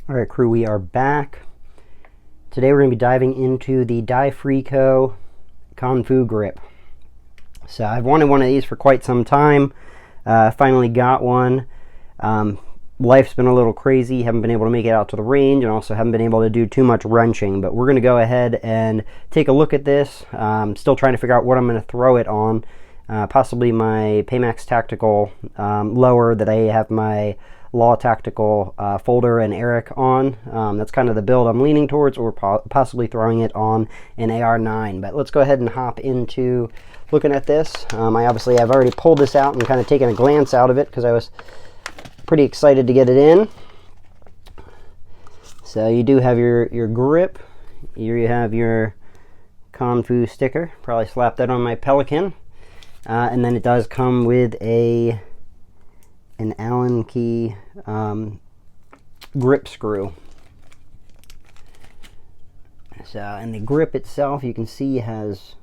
All right, crew, we are back. Today we're going to be diving into the DieFreeCo Kung Fu grip. So I've wanted one of these for quite some time. Finally got one. Life's been a little crazy. Haven't been able to make it out to the range, and also haven't been able to do too much wrenching. But we're going to go ahead and take a look at this. Still trying to figure out what I'm going to throw it on. Possibly my Paymax Tactical lower that I have my Law Tactical folder and Eric on. That's kind of the build I'm leaning towards, or possibly throwing it on an AR9. But let's go ahead and hop into looking at this. I've already pulled this out and kind of taken a glance out of it because I was pretty excited to get it in. So you do have your grip. Here you have your Kung Fu sticker. Probably slap that on my Pelican. And then it does come with an Allen key grip screw. So, and the grip itself, you can see, has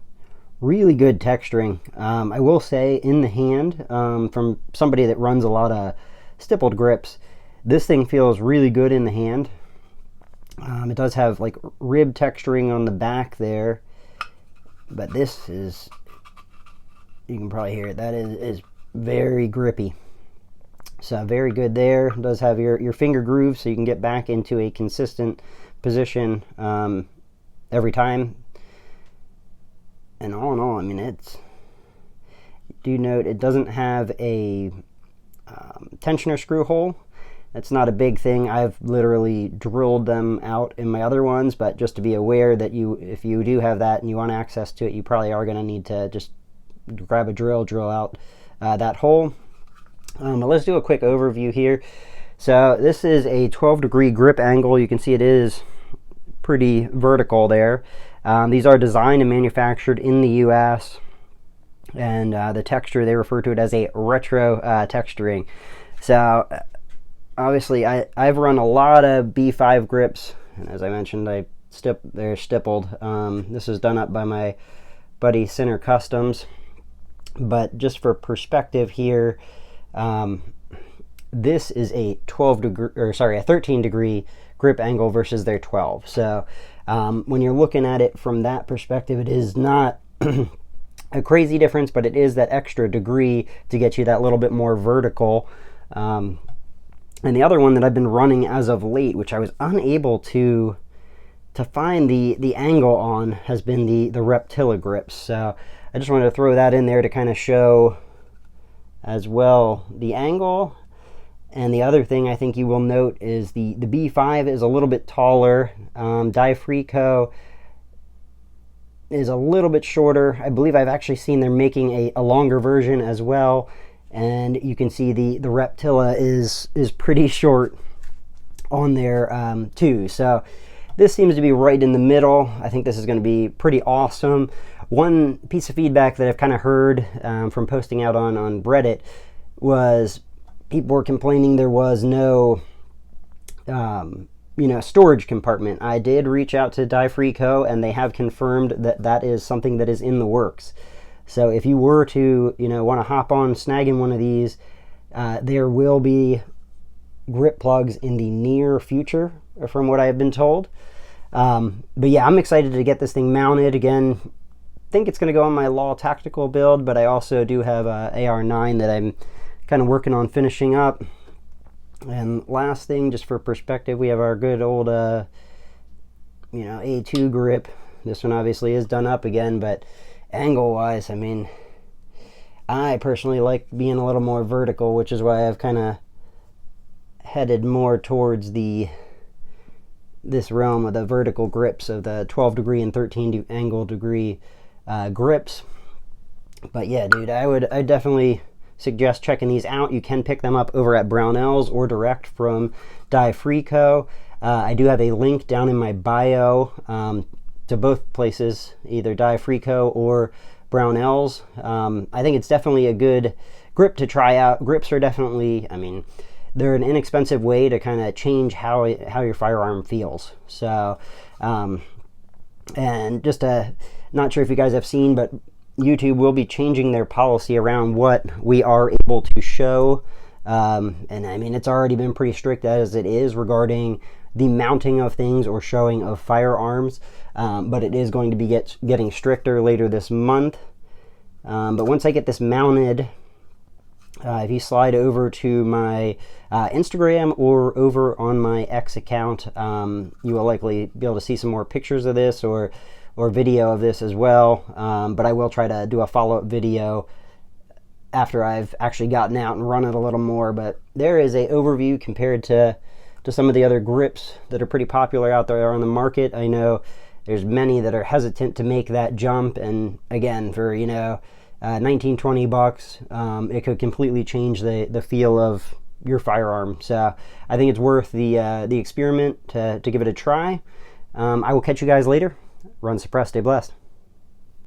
really good texturing. I will say, in the hand, from somebody that runs a lot of stippled grips, this thing feels really good in the hand. It does have like rib texturing on the back there, but this is, you can probably hear it, that is very grippy. So very good there. It does have your finger groove, so you can get back into a consistent position every time. And all in all, I mean, do note it doesn't have a tensioner screw hole. That's not a big thing. I've literally drilled them out in my other ones, but just to be aware that if you do have that and you want access to it, you probably are going to need to just grab a drill out that hole. But let's do a quick overview here. So this is a 12-degree grip angle. You can see it is pretty vertical there. These are designed and manufactured in the US, and the texture, they refer to it as a retro texturing. So obviously I've run a lot of B5 grips, and as I mentioned, they're stippled. This is done up by my buddy Center Customs. But just for perspective here, this is a 13-degree grip angle versus their 12. So when you're looking at it from that perspective, it is not a crazy difference, but it is that extra degree to get you that little bit more vertical. And the other one that I've been running as of late, which I was unable to find the angle on, has been the Reptilla grips. So I just wanted to throw that in there to kind of show as well the angle. And the other thing I think you will note is the B5 is a little bit taller. DieFreeCo is a little bit shorter. I believe I've actually seen they're making a longer version as well. And you can see the Reptilla is pretty short on there too. So this seems to be right in the middle. I think this is going to be pretty awesome. One piece of feedback that I've kind of heard from posting out on Reddit was people were complaining there was no storage compartment. I did reach out to DieFreeCo, and they have confirmed that is something that is in the works. So if you were to want to hop on snagging one of these, there will be grip plugs in the near future, from what I have been told. But yeah, I'm excited to get this thing mounted. Again, I think it's going to go on my Law Tactical build, but I also do have a AR9 that I'm kind of working on finishing up. And last thing, just for perspective, we have our good old A2 grip. This one obviously is done up again, but angle wise, I mean, I personally like being a little more vertical, which is why I've kind of headed more towards this realm of the vertical grips of the 12-degree and 13-degree grips. But yeah, dude, I definitely suggest checking these out. You can pick them up over at Brownells or direct from DieFreeCo. I do have a link down in my bio to both places, either DieFreeCo or Brownells. I think it's definitely a good grip to try out. Grips are definitely, I mean, they're an inexpensive way to kind of change how your firearm feels. So, and just not sure if you guys have seen, but YouTube will be changing their policy around what we are able to show And I mean, it's already been pretty strict as it is regarding the mounting of things or showing of firearms, but it is going to be getting stricter later this month. But once I get this mounted, if you slide over to my Instagram or over on my X account, you will likely be able to see some more pictures of this or video of this as well. But I will try to do a follow-up video after I've actually gotten out and run it a little more. But there is a overview compared to some of the other grips that are pretty popular out there on the market. I know there's many that are hesitant to make that jump, and again, for 19, 20 bucks, it could completely change the feel of your firearm. So I think it's worth the experiment to give it a try. I will catch you guys later. Run, suppress, stay blessed.